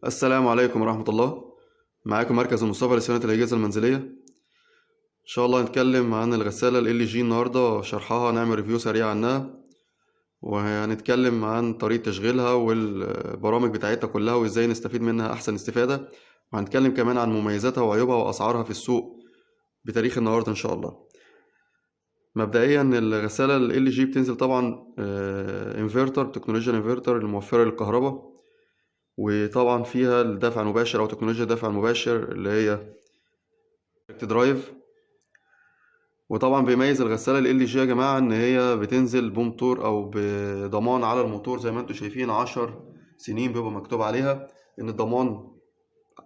السلام عليكم ورحمة الله. معاكم مركز المصطفى لصيانة الأجهزة المنزلية. إن شاء الله هنتكلم عن الغسالة ال LG النهاردة، شرحها نعمل ريفيو سريع عنها، وهنتكلم عن طريقة تشغيلها والبرامج بتاعتها كلها وإزاي نستفيد منها أحسن استفادة، وهنتكلم كمان عن مميزاتها وعيوبها وأسعارها في السوق بتاريخ النهاردة إن شاء الله. مبدئيا الغسالة ال LG بتنزل طبعا انفرتر، تكنولوجيا الانفرتر الموفرة للكهرباء، وطبعا فيها الدفع المباشر او تكنولوجيا الدفع المباشر اللي هي درايف. وطبعا بيميز الغسالة ال LG يا جماعة ان هي بتنزل بموتور او بضمان على الموتور، زي ما انتم شايفين 10 سنين بيبقى مكتوب عليها ان الضمان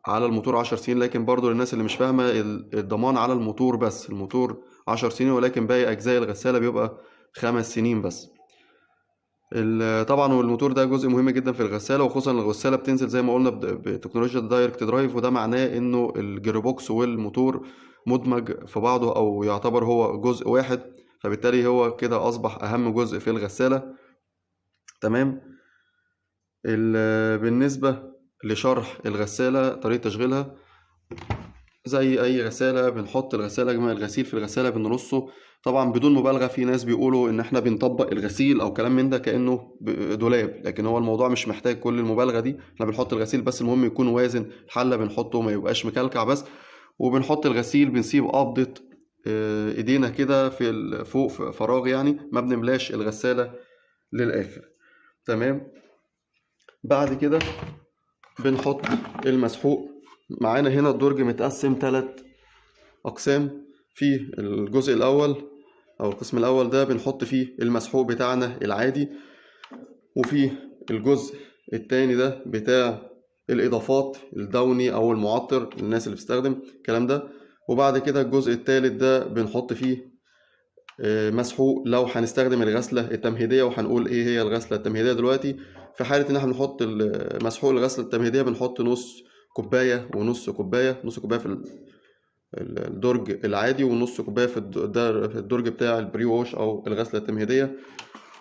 على الموتور 10 سنين، لكن برضو للناس اللي مش فاهمة الضمان على الموتور بس، الموتور 10 سنين ولكن باقي اجزاء الغسالة بيبقى 5 سنين بس. طبعا والموتور ده جزء مهم جدا في الغساله، وخصوصا الغساله بتنزل زي ما قلنا بتكنولوجيا الدايركت درايف، وده معناه انه الجيربوكس والموتور مدمج في بعضه او يعتبر هو جزء واحد، فبالتالي هو كده اصبح اهم جزء في الغساله. تمام. بالنسبه لشرح الغساله طريقه تشغيلها، زي اي غساله بنحط الغساله جماعة الغسيل في الغساله بنرصه. طبعا بدون مبالغه، في ناس بيقولوا ان احنا بنطبق الغسيل او كلام من ده كانه دولاب، لكن هو الموضوع مش محتاج كل المبالغه دي. احنا بنحط الغسيل بس المهم يكون وازن، الحله بنحطه ما يبقاش مكلكع بس، وبنحط الغسيل بنسيب قبضه ايدينا كده فوق في فراغ، يعني ما بنملاش الغساله للاخر. تمام. بعد كده بنحط المسحوق. معانا هنا الدرج متقسم 3 أقسام. في الجزء الأول أو القسم الأول ده بنحط فيه المسحوق بتاعنا العادي، وفي الجزء التاني ده بتاع الإضافات الدوني أو المعطر للناس اللي بتستخدم الكلام ده. وبعد كده الجزء التالت ده بنحط فيه مسحوق لو هنستخدم الغسلة التمهيدية، وهنقول إيه هي الغسلة التمهيدية دلوقتي. في حالة إن احنا بنحط مسحوق الغسلة التمهيدية بنحط نص كوباية ونص كوباية، نص كوباية في الدرج العادي ونص كوبايه في في الدرج بتاع البري ووش او الغسله التمهيديه.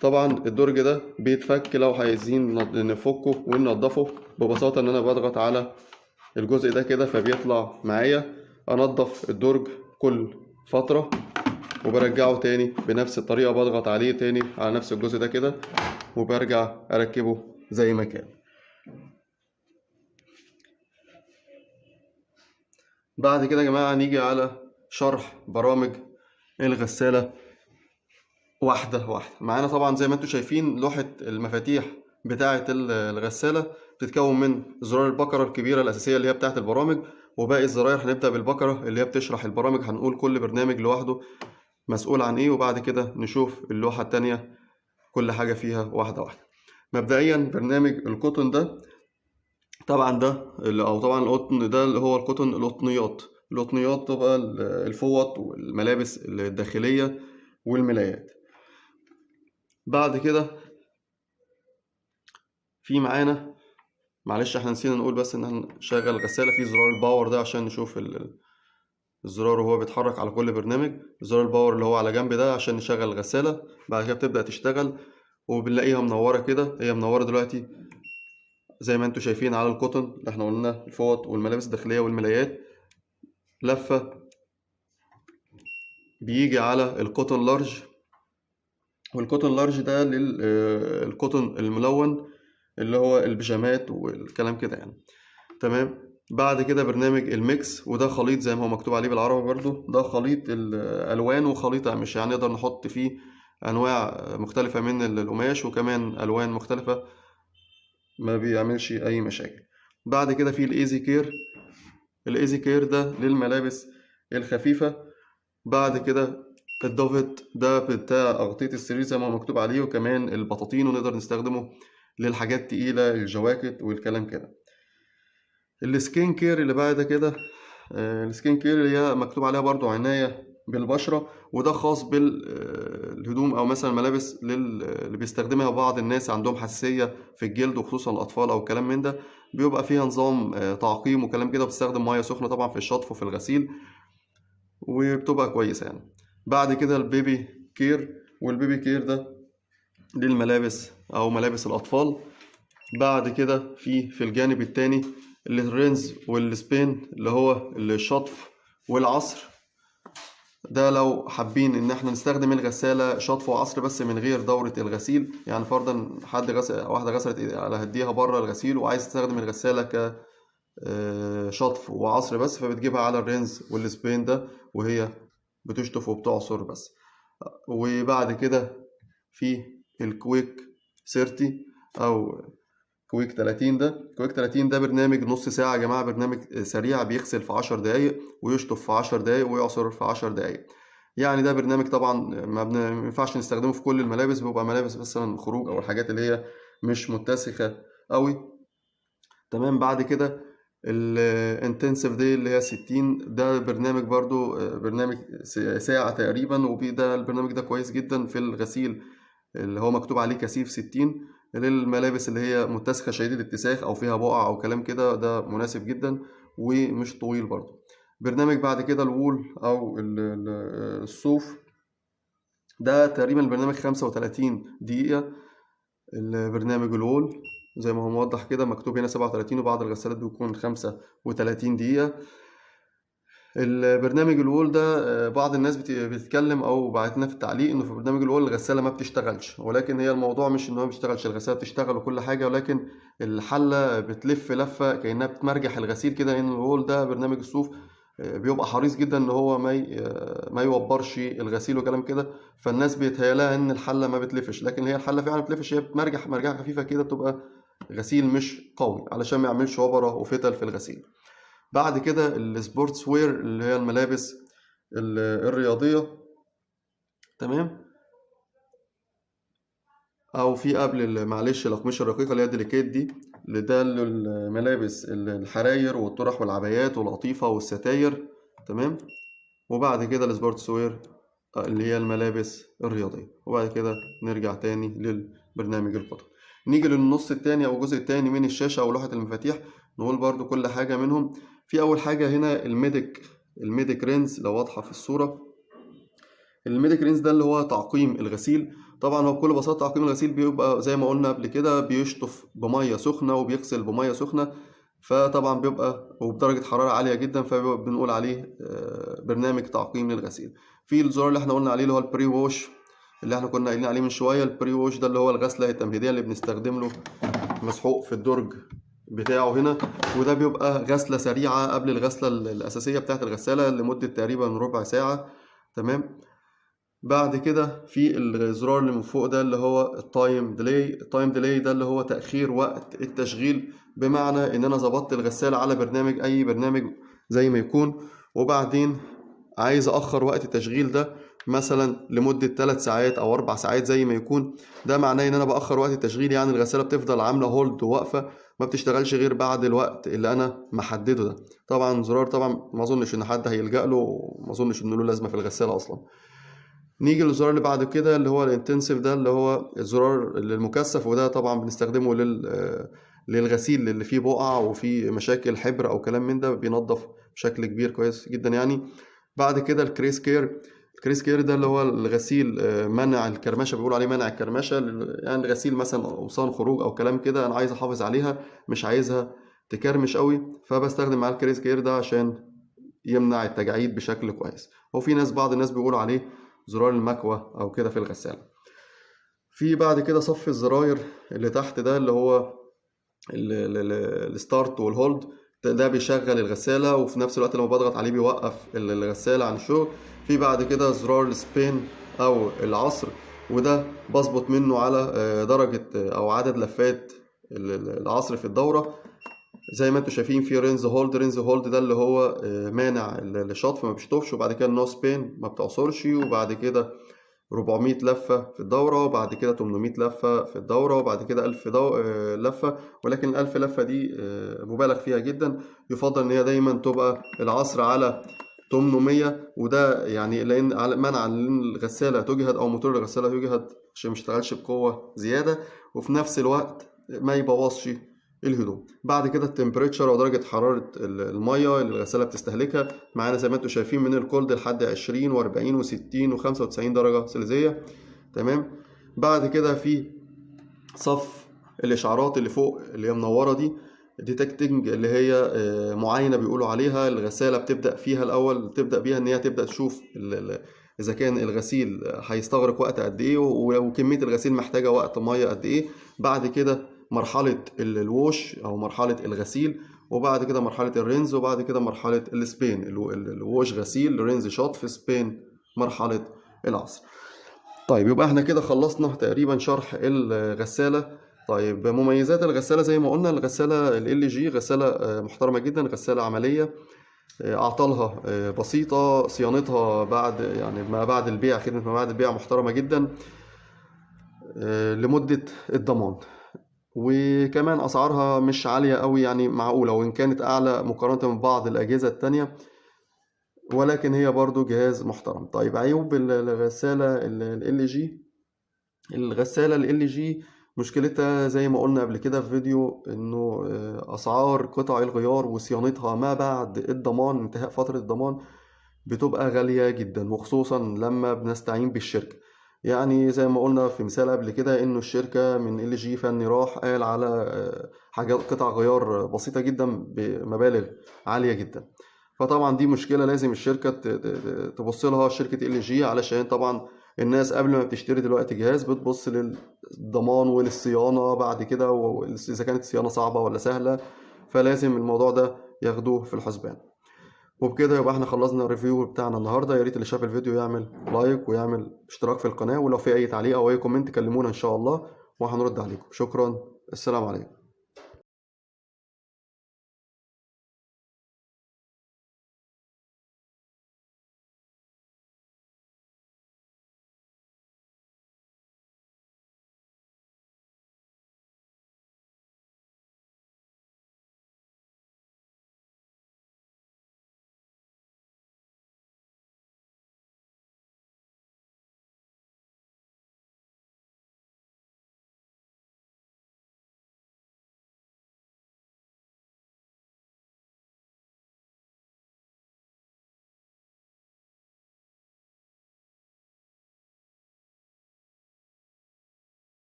طبعا الدرج ده بيتفك لو عايزين نفكه وننضفه ببساطه، ان انا بضغط على الجزء ده كده فبيطلع معايا. انضف الدرج كل فتره وبرجعه تاني بنفس الطريقه، بضغط عليه تاني على نفس الجزء ده كده وبرجع اركبه زي ما كان. بعد كده يا جماعه نيجي على شرح برامج الغساله واحدة واحدة. معانا طبعا زي ما انتم شايفين لوحة المفاتيح بتاعة الغسالة بتتكون من زرار البكرة الكبيرة الأساسية اللي هي بتاعة البرامج، وباقي الزراير هنبدأ بالبكرة اللي هي بتشرح البرامج، هنقول كل برنامج لوحده مسؤول عن ايه، وبعد كده نشوف اللوحة التانية كل حاجة فيها واحدة واحدة. مبدئيا برنامج القطن ده، طبعا ده او طبعا القطن ده اللي هو القطن القطنيات. القطنيات تبقى الفوط والملابس الداخلية والملايات. بعد كده في معانا، معلش احنا نسينا نقول بس ان احنا نشغل الغسالة في زرار الباور ده عشان نشوف الزرار وهو بيتحرك على كل برنامج. زرار الباور اللي هو على جنب ده عشان نشغل الغسالة. بعد كده بتبدأ تشتغل وبنلاقيها منورة كده، هي منورة دلوقتي زي ما انتوا شايفين على القطن اللي احنا قلنا الفوط والملابس الداخلية والملايات. لفة بيجي على القطن لارج، والقطن لارج ده للقطن الملون اللي هو البيجامات والكلام كده يعني. تمام. بعد كده برنامج الميكس، وده خليط زي ما هو مكتوب عليه بالعربي برضو، ده خليط الالوان وخليط مش يعني نقدر نحط فيه انواع مختلفة من القماش وكمان الوان مختلفة، ما بيعملش اي مشاكل. بعد كده في الايزي كير. الايزي كير ده للملابس الخفيفة. بعد كده الدوفت ده بتاع أغطية السرير زي ما هو مكتوب عليه، وكمان البطاطين، ونقدر نستخدمه للحاجات التقيلة الجواكت والكلام كده. السكين كير اللي بعد كده السكين كير اللي هي مكتوب عليها برضو عناية بالبشرة، وده خاص بالهدوم أو مثلا ملابس اللي بيستخدمها بعض الناس عندهم حساسية في الجلد وخصوصا الأطفال أو كلام من ده، بيبقى فيها نظام تعقيم وكلام كده، بتستخدم مياه سخنة طبعا في الشطف وفي الغسيل، وبتبقى كويسة يعني. بعد كده البيبي كير، والبيبي كير ده للملابس أو ملابس الأطفال، بعد كده في الجانب التاني الرينز والسبين اللي هو الشطف والعصر. ده لو حابين ان احنا نستخدم الغسالة شطف وعصر بس من غير دورة الغسيل، يعني فرضا واحدة غسلت على هديها بره الغسيل وعايز تستخدم الغسالة شطف وعصر بس، فبتجيبها على الرينز والسبين ده وهي بتشطف وبتعصر بس. وبعد كده في الكويك 30 او كويك 30. كويك 30 ده برنامج نص ساعة يا جماعة، برنامج سريع بيغسل في 10 دقايق ويشطف في 10 دقايق ويعصر في 10 دقايق. يعني ده برنامج طبعا ما ينفعش نستخدمه في كل الملابس، بيبقى ملابس مثلا خروج او الحاجات اللي هي مش متسخة قوي. تمام. بعد كده الانتنسيف دي اللي هي 60، ده برنامج برضو برنامج ساعة تقريبا، وده البرنامج ده كويس جدا في الغسيل اللي هو مكتوب عليه كثيف 60 للملابس اللي هي متسخة شديد الاتساخ او فيها بقع او كلام كده، ده مناسب جدا ومش طويل برضو. برنامج بعد كده الوول او الصوف، ده تقريبا البرنامج 35 دقيقة. البرنامج الوول زي ما هو موضح كده مكتوب هنا 37، وبعض الغسالات بيكون 35 دقيقة. البرنامج الوول ده بعض الناس بتتكلم او بعتنا في التعليق انه في برنامج الوول الغسالة ما بتشتغلش، ولكن هي الموضوع مش انه ما بتشتغلش، الغسالة بتشتغل وكل حاجة، ولكن الحلة بتلف لفة كأنها بتمرجح الغسيل كده، لان الوول ده برنامج الصوف بيبقى حريص جدا ان هو ما يوبرش الغسيل وكلام كده، فالناس بيتهيالها ان الحله ما بتلفش، لكن هي الحله فعلا بتلفش، هي بتمرجح مرجحه خفيفه كده، بتبقى غسيل مش قوي علشان ما يعملش وبره وفتل في الغسيل. بعد كده السبورتس وير اللي هي الملابس الرياضيه. تمام. او في قبل معلش الاقمشه الرقيقه اللي هي ديليكيت دي، اللي ده الملابس الحراير والطرح والعبايات والقطيفه والستاير. تمام. وبعد كده السبورتس وير اللي هي الملابس الرياضية. وبعد كده نرجع تاني للبرنامج القطري. نيجي للنص التاني أو الجزء التاني من الشاشة أو لوحة المفاتيح، نقول برضو كل حاجة منهم. في أول حاجة هنا الميديك رينز لو واضحة في الصورة. الميديك رينز ده اللي هو تعقيم الغسيل. طبعا هو بكل بساطة تعقيم الغسيل بيبقى زي ما قلنا قبل كده، بيشطف بمية سخنة وبيغسل بمية سخنة، فطبعا بيبقى وبدرجة حرارة عالية جدا، فبنقول عليه برنامج تعقيم للغسيل. في الزرار اللي احنا قلنا عليه اللي هو البري ووش، اللي احنا كنا قايلين عليه من شوية. البري ووش ده اللي هو الغسلة التمهيدية اللي بنستخدم له مسحوق في الدرج بتاعه هنا، وده بيبقى غسلة سريعة قبل الغسلة الأساسية بتاعت الغسالة لمدة تقريبا ربع ساعة. تمام. بعد كده في الزرار اللي من فوق ده اللي هو التايم ديلي ده اللي هو تأخير وقت التشغيل، بمعنى ان انا ظبطت الغسالة على برنامج اي برنامج زي ما يكون، وبعدين عايز اخر وقت التشغيل ده مثلا لمدة 3 ساعات او 4 ساعات زي ما يكون. ده معناه ان انا باخر وقت التشغيل، يعني الغسالة بتفضل عاملة هولد وواقفة ما بتشتغلش غير بعد الوقت اللي انا محدده ده. طبعا زرار طبعا ما اظنش ان حد هيلجأ له، وما اظنش انه له لازمة في الغسالة اصلا. نيجي للزرار اللي بعد كده اللي هو الانتنسيف، ده اللي هو الزرار المكثف، وده طبعا بنستخدمه للغسيل اللي فيه بقع وفيه مشاكل حبر او كلام من ده، بينظف بشكل كبير كويس جدا يعني. بعد كده الكريس كير ده اللي هو الغسيل منع الكرمشه، بيقول عليه منع الكرمشه، يعني غسيل مثلا قمصان خروج او كلام كده انا عايز احافظ عليها مش عايزها تكرمش قوي، فبستخدم مع الكريس كير ده عشان يمنع التجاعيد بشكل كويس. وفي بعض الناس بيقولوا عليه زرار المكوى او كده في الغسالة. في بعد كده صف الزراير اللي تحت ده اللي هو الستارت والهولد، ده بيشغل الغسالة وفي نفس الوقت لما بضغط عليه بيوقف الغسالة عن الشغل. في بعد كده زرار السبين او العصر، وده بظبط منه على درجة او عدد لفات العصر في الدورة. زي ما انتم شايفين في رينز هولد ده اللي هو مانع الشطف ما بيشطفش، وبعد كده النو سبين ما بتعصرش، وبعد كده 400 لفة في الدورة، وبعد كده 800 لفة في الدورة، وبعد كده 1000 لفة. ولكن ال1000 لفة دي مبالغ فيها جدا، يفضل ان هي دايما تبقى العصر على 800، وده يعني لان منع ان الغسالة تجهد او موتور الغسالة يجهد عشان ما يشتغلش بقوة زيادة، وفي نفس الوقت ما يبوظش الهدوم. بعد كده التمبريتشر او درجه حراره الميه اللي الغساله بتستهلكها معانا زي ما انتم شايفين من الكولد لحد 20 و40 و60 و95 درجه سلسيه. تمام. بعد كده في صف الاشعارات اللي فوق اللي هي منوره دي ديتكتنج، اللي هي معاينه بيقولوا عليها. الغساله بتبدا فيها الاول، تبدا بيها ان هي تبدا تشوف اذا كان الغسيل هيستغرق وقت قد ايه، وكميه الغسيل محتاجه وقت ميه قد ايه. بعد كده مرحله الووش او مرحله الغسيل، وبعد كده مرحله الرينز، وبعد كده مرحله السبين. الووش غسيل، رينز شطف، سبين مرحله العصر. طيب يبقى احنا كده خلصنا تقريبا شرح الغسالة. طيب مميزات الغسالة زي ما قلنا، الغسالة ال جي غسالة محترمة جدا، غسالة عملية، أعطالها بسيطة، صيانتها بعد يعني ما بعد البيع، خدمة ما بعد البيع محترمة جدا لمدة الضمان. وكمان أسعارها مش عالية قوي، يعني معقولة، وإن كانت أعلى مقارنة ببعض الأجهزة التانية، ولكن هي برضو جهاز محترم. طيب عيوب الغسالة ال جي. الغسالة ال جي مشكلتها زي ما قلنا قبل كده في فيديو، انه اسعار قطع الغيار وصيانتها ما بعد الضمان، انتهاء فترة الضمان، بتبقى غالية جدا، وخصوصا لما بنستعين بالشركة. يعني زي ما قلنا في مثال قبل كده، انه الشركة من ال جي فني راح قال على حاجات قطع غيار بسيطة جدا بمبالغ عالية جدا. فطبعا دي مشكلة لازم الشركة تبص لها، شركة ال جي، علشان طبعا الناس قبل ما بتشتري دلوقتي جهاز بتبص للضمان وللصيانة بعد كده، وإذا كانت الصيانة صعبة ولا سهلة، فلازم الموضوع ده ياخدوه في الحسبان. وبكده يبقى احنا خلصنا الريفيو بتاعنا النهاردة. يا ريت اللي شاف الفيديو يعمل لايك ويعمل اشتراك في القناة، ولو في أي تعليق أو أي كومنت كلمونا إن شاء الله وهنرد عليكم. شكرا، السلام عليكم.